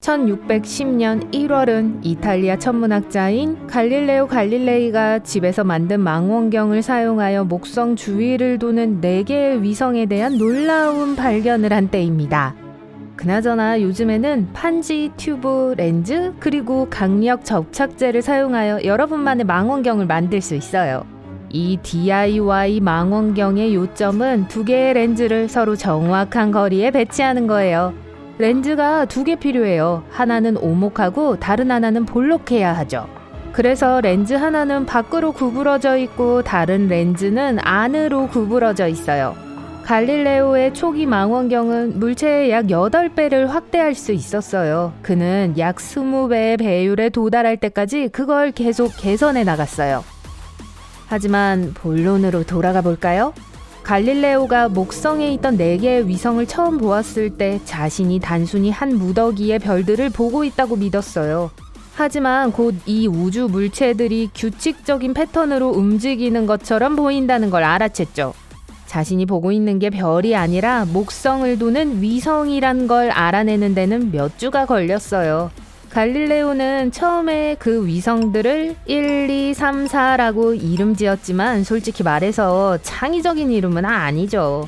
1610년 1월은 이탈리아 천문학자인 갈릴레오 갈릴레이가 집에서 만든 망원경을 사용하여 목성 주위를 도는 4개의 위성에 대한 놀라운 발견을 한 때입니다. 그나저나 요즘에는 판지, 튜브, 렌즈, 그리고 강력 접착제를 사용하여 여러분만의 망원경을 만들 수 있어요. 이 DIY 망원경의 요점은 2개의 렌즈를 서로 정확한 거리에 배치하는 거예요. 렌즈가 2개 필요해요. 하나는 오목하고 다른 하나는 볼록해야 하죠. 그래서 렌즈 하나는 밖으로 구부러져 있고 다른 렌즈는 안으로 구부러져 있어요. 갈릴레오의 초기 망원경은 물체의 약 8배를 확대할 수 있었어요. 그는 약 20배의 배율에 도달할 때까지 그걸 계속 개선해 나갔어요. 하지만 본론으로 돌아가 볼까요? 갈릴레오가 목성에 있던 4개의 위성을 처음 보았을 때 자신이 단순히 한 무더기의 별들을 보고 있다고 믿었어요. 하지만 곧 이 우주 물체들이 규칙적인 패턴으로 움직이는 것처럼 보인다는 걸 알아챘죠. 자신이 보고 있는 게 별이 아니라 목성을 도는 위성이란 걸 알아내는 데는 몇 주가 걸렸어요. 갈릴레오는 처음에 그 위성들을 1, 2, 3, 4라고 이름 지었지만 솔직히 말해서 창의적인 이름은 아니죠.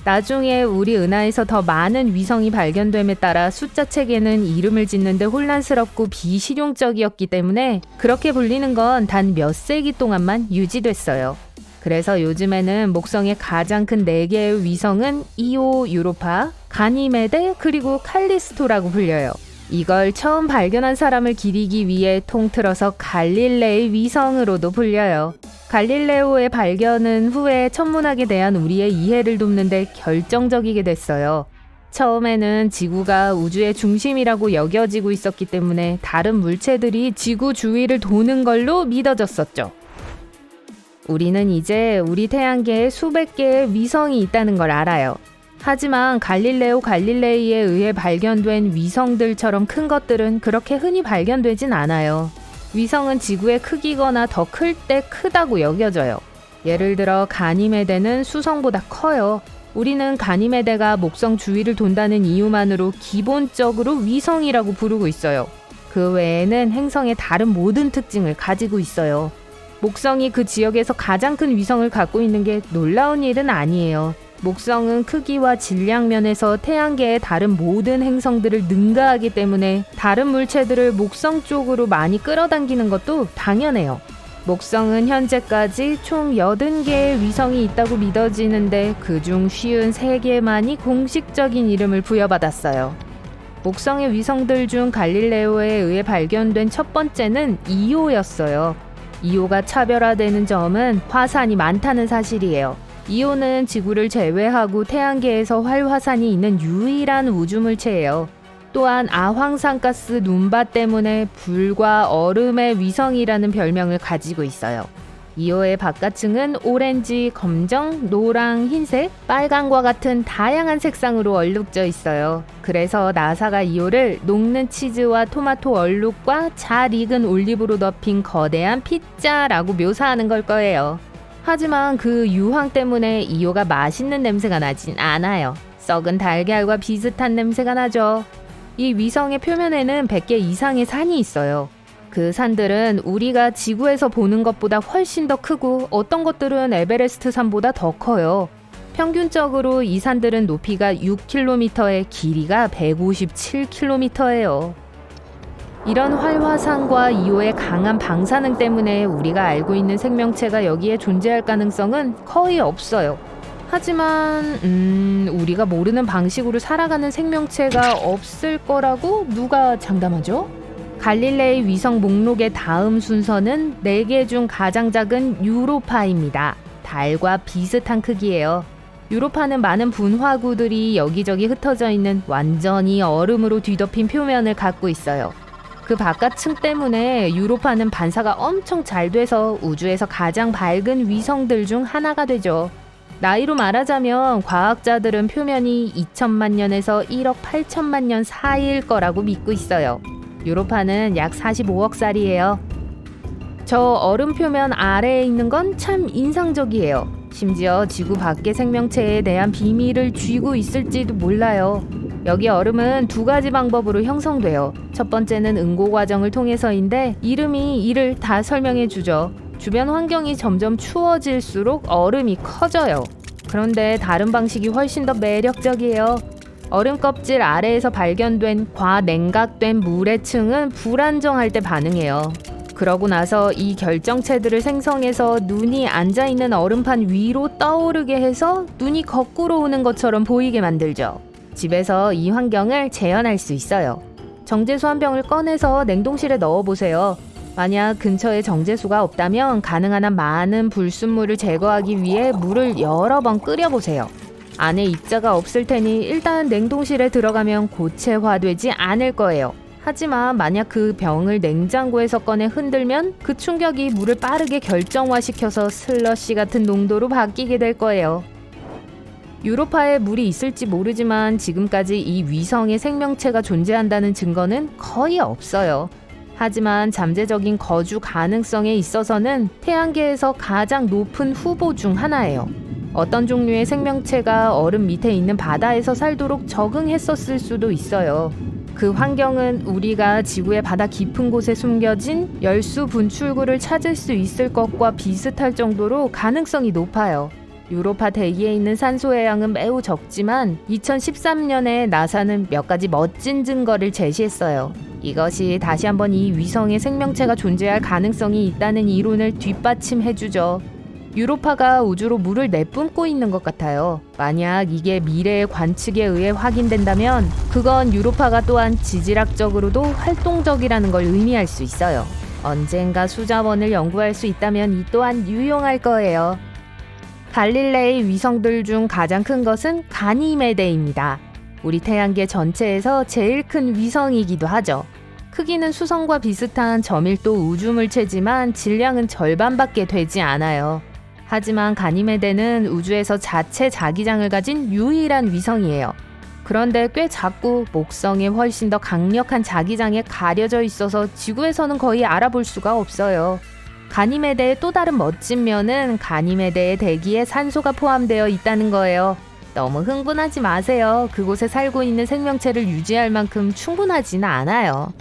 나중에 우리 은하에서 더 많은 위성이 발견됨에 따라 숫자 체계는 이름을 짓는데 혼란스럽고 비실용적이었기 때문에 그렇게 불리는 건 단 몇 세기 동안만 유지됐어요. 그래서 요즘에는 목성의 가장 큰 4개의 위성은 이오, 유로파, 가니메데, 그리고 칼리스토라고 불려요. 이걸 처음 발견한 사람을 기리기 위해 통틀어서 갈릴레이 위성으로도 불려요. 갈릴레오의 발견은 후에 천문학에 대한 우리의 이해를 돕는데 결정적이게 됐어요. 처음에는 지구가 우주의 중심이라고 여겨지고 있었기 때문에 다른 물체들이 지구 주위를 도는 걸로 믿어졌었죠. 우리는 이제 우리 태양계에 수백 개의 위성이 있다는 걸 알아요. 하지만 갈릴레오 갈릴레이에 의해 발견된 위성들처럼 큰 것들은 그렇게 흔히 발견되진 않아요. 위성은 지구의 크기거나 더 클 때 크다고 여겨져요. 예를 들어 가니메데는 수성보다 커요. 우리는 가니메데가 목성 주위를 돈다는 이유만으로 기본적으로 위성이라고 부르고 있어요. 그 외에는 행성의 다른 모든 특징을 가지고 있어요. 목성이 그 지역에서 가장 큰 위성을 갖고 있는 게 놀라운 일은 아니에요. 목성은 크기와 질량 면에서 태양계의 다른 모든 행성들을 능가하기 때문에 다른 물체들을 목성 쪽으로 많이 끌어당기는 것도 당연해요. 목성은 현재까지 총 80개의 위성이 있다고 믿어지는데 그중 53개만이 공식적인 이름을 부여받았어요. 목성의 위성들 중 갈릴레오에 의해 발견된 첫 번째는 이오였어요. 이오가 차별화되는 점은 화산이 많다는 사실이에요. 이오는 지구를 제외하고 태양계에서 활화산이 있는 유일한 우주물체예요. 또한 아황산가스 눈바 때문에 불과 얼음의 위성이라는 별명을 가지고 있어요. 이오의 바깥층은 오렌지, 검정, 노랑, 흰색, 빨강과 같은 다양한 색상으로 얼룩져 있어요. 그래서 나사가 이오를 녹는 치즈와 토마토 얼룩과 잘 익은 올리브로 덮인 거대한 피자라고 묘사하는 걸 거예요. 하지만 그 유황 때문에 이오가 맛있는 냄새가 나진 않아요. 썩은 달걀과 비슷한 냄새가 나죠. 이 위성의 표면에는 100개 이상의 산이 있어요. 그 산들은 우리가 지구에서 보는 것보다 훨씬 더 크고 어떤 것들은 에베레스트 산보다 더 커요. 평균적으로 이 산들은 높이가 6km에 길이가 157km예요. 이런 활화산과 이오의 강한 방사능 때문에 우리가 알고 있는 생명체가 여기에 존재할 가능성은 거의 없어요. 하지만 우리가 모르는 방식으로 살아가는 생명체가 없을 거라고 누가 장담하죠? 갈릴레이 위성 목록의 다음 순서는 4개 중 가장 작은 유로파입니다. 달과 비슷한 크기예요. 유로파는 많은 분화구들이 여기저기 흩어져 있는 완전히 얼음으로 뒤덮인 표면을 갖고 있어요. 그 바깥층 때문에 유로파는 반사가 엄청 잘 돼서 우주에서 가장 밝은 위성들 중 하나가 되죠. 나이로 말하자면 과학자들은 표면이 2천만 년에서 1억 8천만 년 사이일 거라고 믿고 있어요. 유로파는 약 45억 살이에요. 저 얼음 표면 아래에 있는 건 참 인상적이에요. 심지어 지구 밖의 생명체에 대한 비밀을 쥐고 있을지도 몰라요. 여기 얼음은 두 가지 방법으로 형성돼요. 첫 번째는 응고 과정을 통해서인데 이름이 이를 다 설명해 주죠. 주변 환경이 점점 추워질수록 얼음이 커져요. 그런데 다른 방식이 훨씬 더 매력적이에요. 얼음 껍질 아래에서 발견된 과냉각된 물의 층은 불안정할 때 반응해요. 그러고 나서 이 결정체들을 생성해서 눈이 앉아있는 얼음판 위로 떠오르게 해서 눈이 거꾸로 오는 것처럼 보이게 만들죠. 집에서 이 환경을 재현할 수 있어요. 정제수 한 병을 꺼내서 냉동실에 넣어보세요. 만약 근처에 정제수가 없다면 가능한 한 많은 불순물을 제거하기 위해 물을 여러 번 끓여보세요. 안에 입자가 없을 테니 일단 냉동실에 들어가면 고체화되지 않을 거예요. 하지만 만약 그 병을 냉장고에서 꺼내 흔들면 그 충격이 물을 빠르게 결정화시켜서 슬러시 같은 농도로 바뀌게 될 거예요. 유로파에 물이 있을지 모르지만 지금까지 이 위성의 생명체가 존재한다는 증거는 거의 없어요. 하지만 잠재적인 거주 가능성에 있어서는 태양계에서 가장 높은 후보 중 하나예요. 어떤 종류의 생명체가 얼음 밑에 있는 바다에서 살도록 적응했었을 수도 있어요. 그 환경은 우리가 지구의 바다 깊은 곳에 숨겨진 열수 분출구를 찾을 수 있을 것과 비슷할 정도로 가능성이 높아요. 유로파 대기에 있는 산소의 양은 매우 적지만 2013년에 나사는 몇 가지 멋진 증거를 제시했어요. 이것이 다시 한번 이 위성에 생명체가 존재할 가능성이 있다는 이론을 뒷받침해주죠. 유로파가 우주로 물을 내뿜고 있는 것 같아요. 만약 이게 미래의 관측에 의해 확인된다면 그건 유로파가 또한 지질학적으로도 활동적이라는 걸 의미할 수 있어요. 언젠가 수자원을 연구할 수 있다면 이 또한 유용할 거예요. 갈릴레이 위성들 중 가장 큰 것은 가니메데입니다. 우리 태양계 전체에서 제일 큰 위성이기도 하죠. 크기는 수성과 비슷한 저밀도 우주물체지만 질량은 절반밖에 되지 않아요. 하지만 가니메데는 우주에서 자체 자기장을 가진 유일한 위성이에요. 그런데 꽤 작고 목성에 훨씬 더 강력한 자기장에 가려져 있어서 지구에서는 거의 알아볼 수가 없어요. 가니메데의 또 다른 멋진 면은 가니메데의 대기에 산소가 포함되어 있다는 거예요. 너무 흥분하지 마세요. 그곳에 살고 있는 생명체를 유지할 만큼 충분하지는 않아요.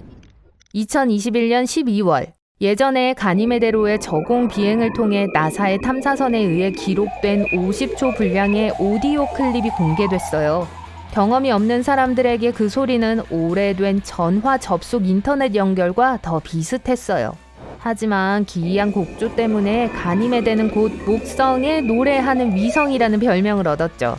2021년 12월 예전에 가니메데로의 저공 비행을 통해 나사의 탐사선에 의해 기록된 50초 분량의 오디오 클립이 공개됐어요. 경험이 없는 사람들에게 그 소리는 오래된 전화 접속 인터넷 연결과 더 비슷했어요. 하지만 기이한 곡조 때문에 가니메데는 곧 목성에 노래하는 위성이라는 별명을 얻었죠.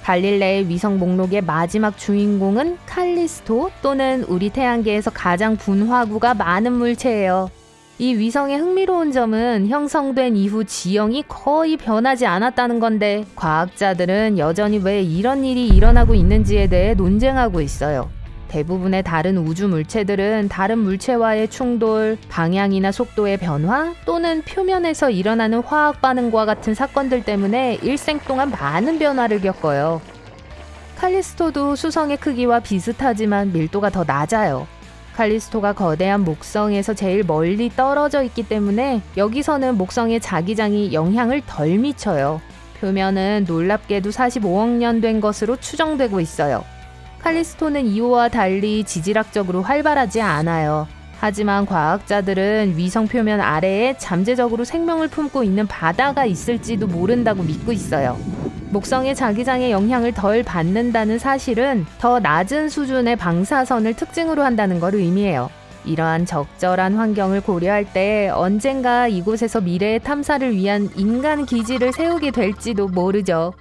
갈릴레의 위성 목록의 마지막 주인공은 칼리스토 또는 우리 태양계에서 가장 분화구가 많은 물체예요. 이 위성의 흥미로운 점은 형성된 이후 지형이 거의 변하지 않았다는 건데 과학자들은 여전히 왜 이런 일이 일어나고 있는지에 대해 논쟁하고 있어요. 대부분의 다른 우주 물체들은 다른 물체와의 충돌, 방향이나 속도의 변화 또는 표면에서 일어나는 화학 반응과 같은 사건들 때문에 일생 동안 많은 변화를 겪어요. 칼리스토도 수성의 크기와 비슷하지만 밀도가 더 낮아요. 칼리스토가 거대한 목성에서 제일 멀리 떨어져 있기 때문에 여기서는 목성의 자기장이 영향을 덜 미쳐요. 표면은 놀랍게도 45억 년 된 것으로 추정되고 있어요. 칼리스토는 이오와 달리 지질학적으로 활발하지 않아요. 하지만 과학자들은 위성 표면 아래에 잠재적으로 생명을 품고 있는 바다가 있을지도 모른다고 믿고 있어요. 목성의 자기장의 영향을 덜 받는다는 사실은 더 낮은 수준의 방사선을 특징으로 한다는 걸 의미해요. 이러한 적절한 환경을 고려할 때 언젠가 이곳에서 미래의 탐사를 위한 인간 기지를 세우게 될지도 모르죠.